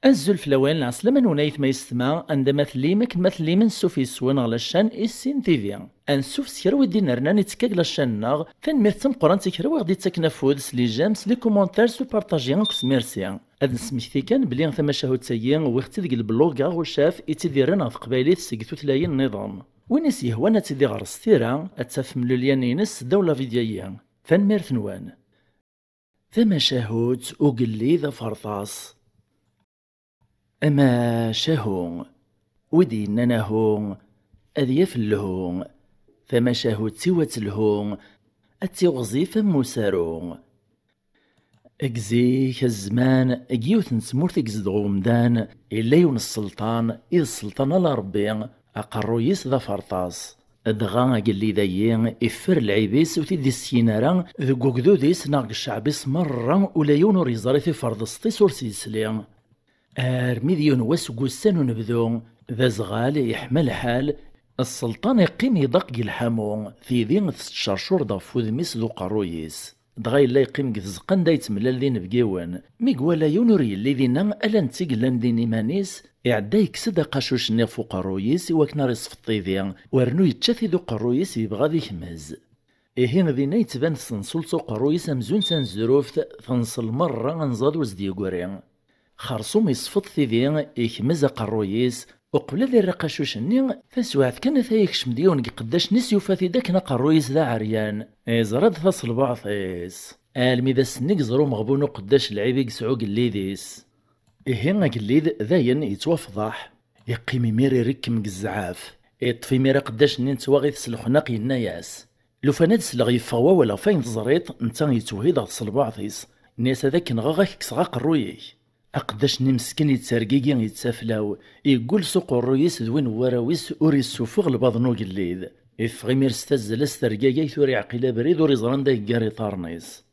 الزول فلوين العسلامة نونايت ما يستمع عندما تليمك مثلي من سوف يسوان على الشان السين تيفي انسوف سكرو دينا رنان يتكاك لاشان ناغ تنميرتم قران تكرو غدي تاكنا فودس لي جامس لي كومونتير سو بارطاجيان كوس ميرسي هاد نسميكتي كان بلي ثما شهود تايين وقت ديك البلوغا وشاف يتديرن في قبايليت سيكتو تلاين النظام وينس يهوانا تدي غير ستيرا اتساف ملوليان ينس دولة فيديايا فنميرت نوان ثما شهود وقلي ذا فرطاس أما شاهون ودي ننهون أذيف اللهون فما شاهو تسوات الهون أتي وظيفة مسارون أكزيك الزمان أجيوث نسمورت أكزدغو مدان إلا يون السلطان إذ السلطان لربي أقرو يس ذا فرطاس أدغا أقلي ذايين إفر العيبيس وتدي السينارا ذو قدو ديس ناق الشعبيس مرة ولا يون ريزاري في فرضستي سورسي سليم أرميديون وسقوسان ونبذو ذا زغال يحمل حال السلطان يقيم يدق الحامو في ذين تشرشور ضفو ذميس ذو قرويس دغا إلا يقيم كتزقان دا يتملال ذين بقيوان ميقوالا يونوري اللي ذينا ألا نتيقلان ذين إيمانيس يعدا يكسد قاشوش نيفو قرويس وكنا ريصفطي ذي ورنو يتشاثي ذو قرويس يبغى ذي خمز إهين ذينا يتبان سنسلسو قرويس أمزون سنزروف ثنصل مرة انزاد وزدي قرين خرصوم يصفط ثيذي يكمز قرويس وقبل ذي الرقاشوش-ني فسواعث كان ثايكش مديون قداش نسيو فاثي داكنا قرويس ذا عريان زراد فاصل بعضيس الميدا سنيك زرو مغبونو قداش العيب يقسعو قليديس إهين قليد ذاين يتوافضح يقيم ميري ركم قزعاف يطفي ميرا قداش نين تواغي تسلخناق يناياس لو فانا تسلغ يفوا ولا فاين تزريط نتا يتوهيد غصل بعضيس الناس هذاك نغاغاك كسغا قرويك أقداش نمسكن يتسرقيقي يتسافلاو يقول سوق الرويس دوين وراويس وري السوفوغ الباضنو قليد يفغي ميرستاز لسترقاقي ثوري عقيلة بريد وري زران دا يقاري طارنيس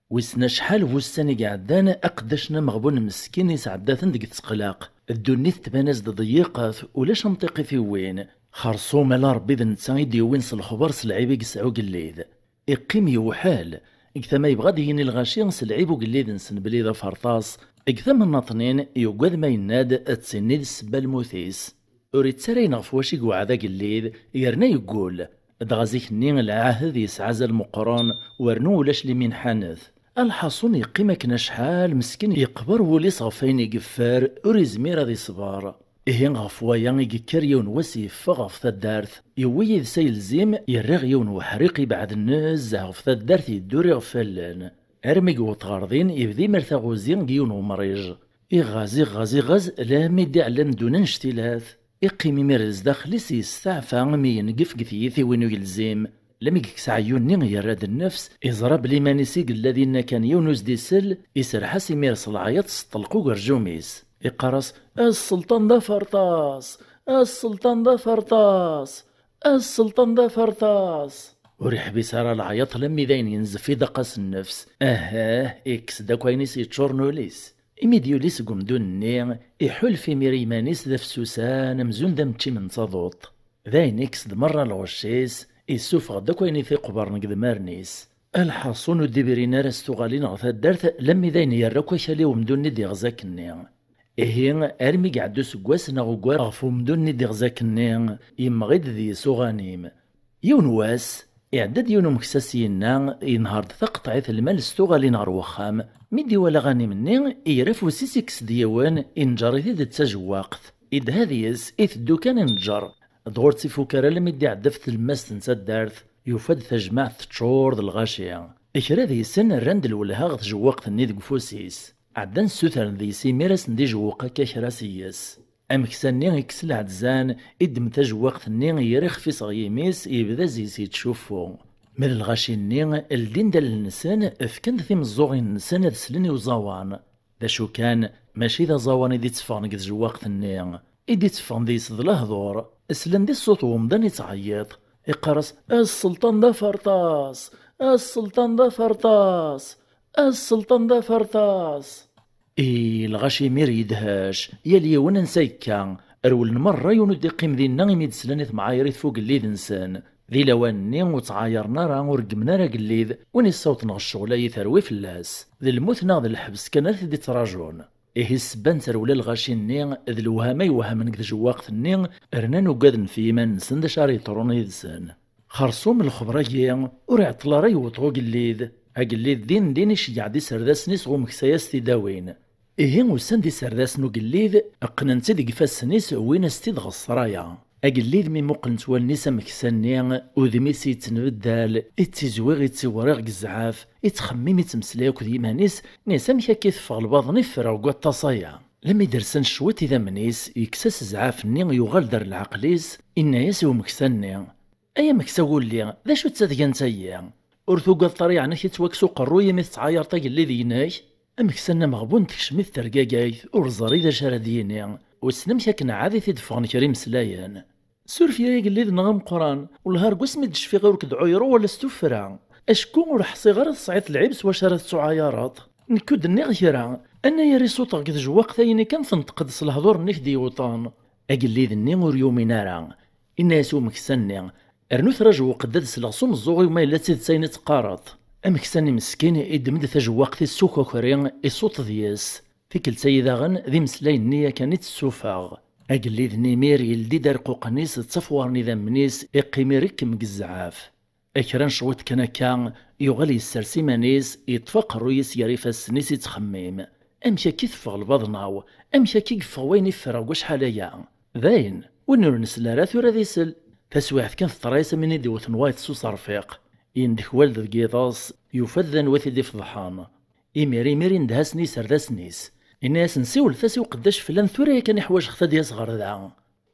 ويسنا شحال وستاني قعدان أقداش مغبون مسكين يسعداتن ديك تسقلاق الدنيا تباناز ضيقات ولاش منطقي في وين خرصو مالا ربي ذا نتا يديوين سالخبر سلعيبي يقسعو قليد يقيم يوحال إكثما يبغى ديني الغاشي سلعيبو قليد نسن بلي ذا فرطاس إكثم الناطنين يوقذ ما يناد أتسنيد السبا الموثيس أريد ترين غفواشي قوعدا قليد يرنا يقول دغازيك نين العهد يسعز المقران ورنو ولاش لي من حانث الحصون يقيم كنا شحال مسكين يقبر ولي صافين يقفار أريزمير هذي صبار إهين غفوايا يقكر يون وسيف فغف الدارث يويذ سيلزيم يرغ يون وحريقي بعد الناس غف الدارث يدوري غفلان أرميق وطغارضين يبدي مرثا غوزين قيون ومريج غاز لا ميدي علم دون اشتلاث يقيمي مرز داخليس يستعفى مين قفقثيثي وينو يلزيم لم يكس عيوني يراد النفس إزراب لمانيسيق الذين كان يونس ديسل يسرحس يميرس العيط سطلقو قرجوميس يقرص السلطان دا فرطاس السلطان دا فرطاس السلطان دا فرطاس وريح بيسارة العياط لمي ذاين ينزف في دقاس النفس إكس دا كوينيس يتشورنوليس إميديوليس قم دون النيغ يحول في ميريمانيس ذا فسوسان مزون ذا متشي من صدوط ذاين إكس دمرة الغشيس يسوف دا كويني في قبر نقد مارنيس الحصون الدبرينا رستغالين غثا الدارث لمي ذاين يراكو شاليو مدون ندي غزاك النيغ إهين أرمي قعدو سقواس نغوكوار غفو مدون ندي غزاك النيغ يمغيد ذي سوغانيم يونواس إعداد يونو مكساسينا ينهار تقطعيث المال ستوغالي نهار وخام ميدي ولا غاني مني يرفو سيسيكس ديوان إنجاري ذي تساجواقث إد هذيس إثدو كان إنجار دغور تيفوكارا لميدي عدفت الماس تنسى الدارث يفاد تجمع تشور ذا الغاشية إكرا ذي سن الرند الولها تجواقث ني ذي فوسيس عدان سوثر ذي سيميراس ندي جواقا كاكراسيس أمكساني يكسل عدزان إدم تجواقث ني يريخ في صغيميس يبدا زيسي تشوفو من الغاشي ني الدين دال النسان افكان ذي مزوغين النسان ذا سلني وزاوان ذا شو كان ماشي ذا زاوان إدي تفان قد جواقث ني إدي تفان ذي صد الهضور اسلم دي الصوت ومدان يتعيط يقرص السلطان دا فرطاس السلطان دا فرطاس السلطان دا فرطاس الغاشي مير يدهاش يالي وننسيكا أرول مرة يونو قيم ذي النغمي دسلانيث معايريث فوق الليذ نسان ذي لواني وتعايرنا راه ورقمنا راه قليذ وني الصوت نغ الشغل يثروي فلاس ذي الموت ناض الحبس كان ذي تراجون إيه السبان ترولا الغاشي-ني ذ الوهامة يوهمن ذ جواقت-ني رنا نوقادن في إيمان نسن دا شاري طرون يدسن. خرصوم الخبراكي ور يعطل راه يوطغو قليد أقليد دين يشجع دي سرداس نيس غومكساياس تيداوين. إيه وسان دي سرداس نو قليد أقننتي دي قفاس نيس وين استيد غصرايا. أقليد مي مقنت والنسا مكساني وذميسي يتنبدال يتزويغ يتسوريغ قزعاف يتخمم يتمسلاك ديما نيسا مكا كيثفغ الباضني فراوكو التصايا. لما يدرسن شويت إذا منيس يكساس زعاف-ني يغال دار العقليس إنا ياسو مكساني. أيا مكساول لي ذا شو تساذيا نتايا ورثوقا الطريعة ناكي تواكسو قرويا مي تعاير طاق اللي ذيناي أمكسانا مغبون تكشمي الترقاقاي ورزاري ذا شارديني وسنمشا كنا عادي تدفغن كريم سلايان. سورفيا يقلي ذ نغم قران والهار قسمي دشفي غير كدعويرو ولا ستوفرا أشكون ورحصي غير تصعيط العبس وشارت سعايرات نكود النغيرا أنا يا ريسوطا قد جواق ثايني كان تنتقدس الهضور نكدي وطان أقلي ذ النيغ يومينارا إنا يسو مكساني أرنو ثراجو قداد سلاصوم الزوغي وما إلا تسيد ساينة قارط أمكساني مسكين إدمد ثاجواق ثي السوكو كوريان إصوت دياس تيكل سيداغن ذي مسلاين نيا كانت السوفاغ أقلي ذ نيمير يلدي دار قوقنيس تصفوار نظام منيس إقيمي ركم قزعاف أكران شويت كان يغالي السرسي مانيس يطفق الرويس يريفا السنيس يتخميم أمشا كيثفغ البضناو أمشا كيقفغ وين يفرق وشحاليا ذاين ونور نسلا ثورا ذيسل تسويحت كان الطرايسة من يدي وثنوايت سوس رفيق يندك والد القيضاص يفذن وثدي فضحان إميري ندهاسني سرداسنيس الناس نسيول ثاسي وقداش فلان ثورا كان يحواج خذا ديال صغار ذا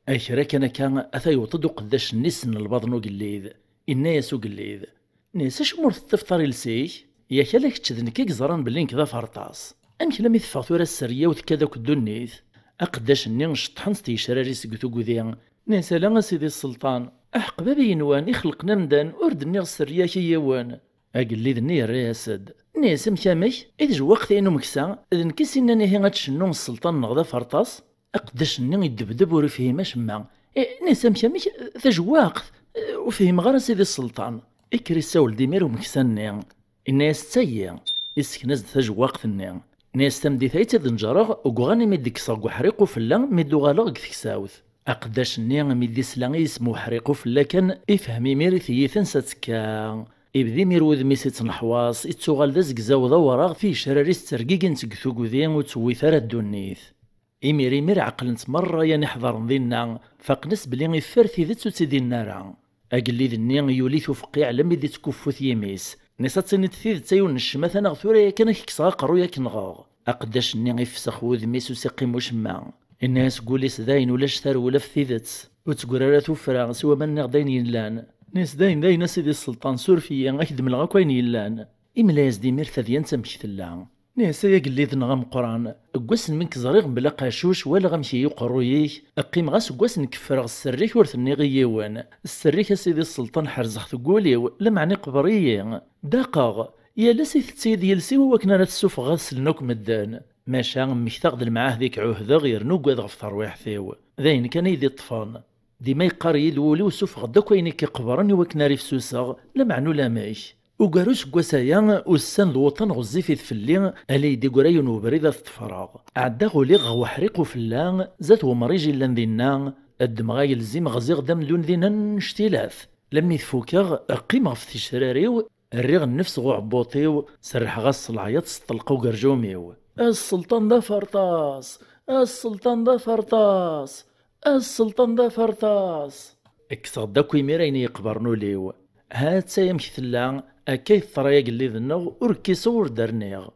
أكرا كان أثا يوطد وقداش الناس من البضنو قليد الناس وقليد ناس اش مور تفطري لسيك يا كلاك تشذن كيك زران بلين كذا فرطاس أمك لم يثفغ ثورا السرية وتكذا كدونيث أقداش النين نشطحن ستيشراري سكتو قذيان ناس لا سيدي السلطان أحق بابي ينوان يخلقنا مدان ورد النيغ السرية كي يوان أقليد النير راسد ناس مكامك إذ وقت إنو مكسا إذ نكسي إنني هي غتشنو السلطان نغدا فرطاس أقداش النيغ يدبدب ورفهيم شما ناس مكامك ثجواق وفهم غير سيدي السلطان إكري ساول ديمير ومكسان الناس تايا يسكناز ثجواق ثنيا ناس تمدي ثايت دنجرغ وغاني ميديك صاق وحريقو فلا ميدو غالغ كثكساوث أقداش ميدي سلان يسمو حريقو فلا كان يفهمي ميري ثيثن ساتكا إبدي ميرو ذميسي تنحواص يتسوغال دازك زاوضا وراغ فيه شراريس ترقيقن تقثو قذين وتسوي ثارا الدونيث مير عقلنت مرة يعني حضر نظينا فقنس بلي يفرثي ذات وتسيدي النار أقلي ذني يوليث فقي على ميدي تكفوث يميس نسات تثيذ تايون الشماث أنا غثورة كان كيكسغا قرويا كنغاغ أقداش ني يفسخ وذميس وسيقيم وشما الناس قوليس داين ولا شتار ولا فثيذت وتقول راه توفرا سوا من غداين يلان ناس داين سيدي السلطان سورفيا أكدم لغا وين يلان إملاز ديمير ثذيان تمكثلا ناس يا قليد نغم قران قوسن منك زريغ بلا قاشوش ولا غمشي يقرويك أقيم غاس قوسن كفرغ السريك ورثني غيوان السريك سيدي السلطان حرزخ تقولي لمعني قبرية دقاغ يا لسي تسيد يلسي وكنا نتسوف غاسل نوك مدان ماشا مكتاغد معاه ذيك عهدة غير نوكاد غف ترويح ثيو ذاين كان يدي الطفان ديما يقار يدولي وسوف غدا كويني كيقبرني وكنا ريف سوساغ لمعنو لا مايش وقاروش قواسايا والسان الوطن غزيفي فلي الي دي قرايون وبريدة تفراغ عدا غولي غو حريقو فلان زات ومريجي لان دينا الدمغاي الزيم غزيغ دم لون دينا نشتيلاث لم يثفوكا قيمة في تشراريو الريغ النفس غو عبوطيو سرح غاس العياط سطلقو قرجوميو السلطان دا فرطاس السلطان دا فرطاس السلطان دا فرطاس اكسغ داكو يميرين يقبرنو ليو هات سيمكثلا أكاي الطرايا قليذ النغ وركي صور دارنيغ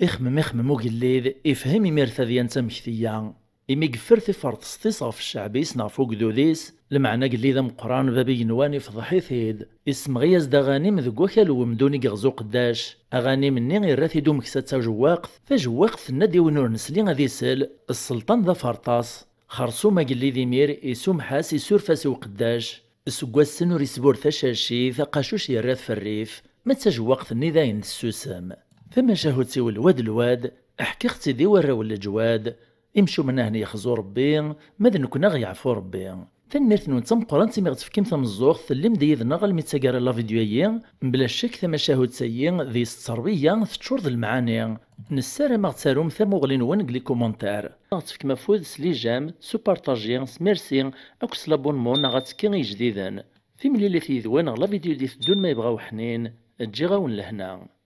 إخمم وقليذ إفهم يميرثا ديان تمكثيا إمي قفرثي فرطس تصاف الشعبي يسنا فوق دوديس لمعنى قليذ مقران بابي نواني فضحي ثيد اسم غياز دا غانيم ذو وكالو ومدوني قغزو قداش أغانيم ني غير راثي دو مكساتا جواقث فجواقث النادي ونور نسلي غادي سال السلطان ذا فرطاس خرصوما قليذ يمير يسوم حاس يسور فاسي وقداش السقواسن وريسبور ثشاشي ثقاشوش يراث في الريف ما تجوقت النداين السوسام فما شاهوتي الواد احكي اختي دي ورا ولا جواد يمشوا من هنا يخزو ربي ماذا نكون غيعفو ربي تنميرت نون تمقران تيمي غتفكيم تمزوغ اللي مديدنا غا الميتاكار لا فيديويين بلا شك ثما شاهد سيين ذي التربية تشور ذا المعاني نسارة ما غتساروم ثموغلين ونق لي كومونتير غتفك مفوذ سلي جام سو بارطاجي سميرسي اكس لابونمون غتكي جديدا في ملي اللي تيذوان لا فيديو دي تدون ما يبغاو حنين تجي غاون لهنا.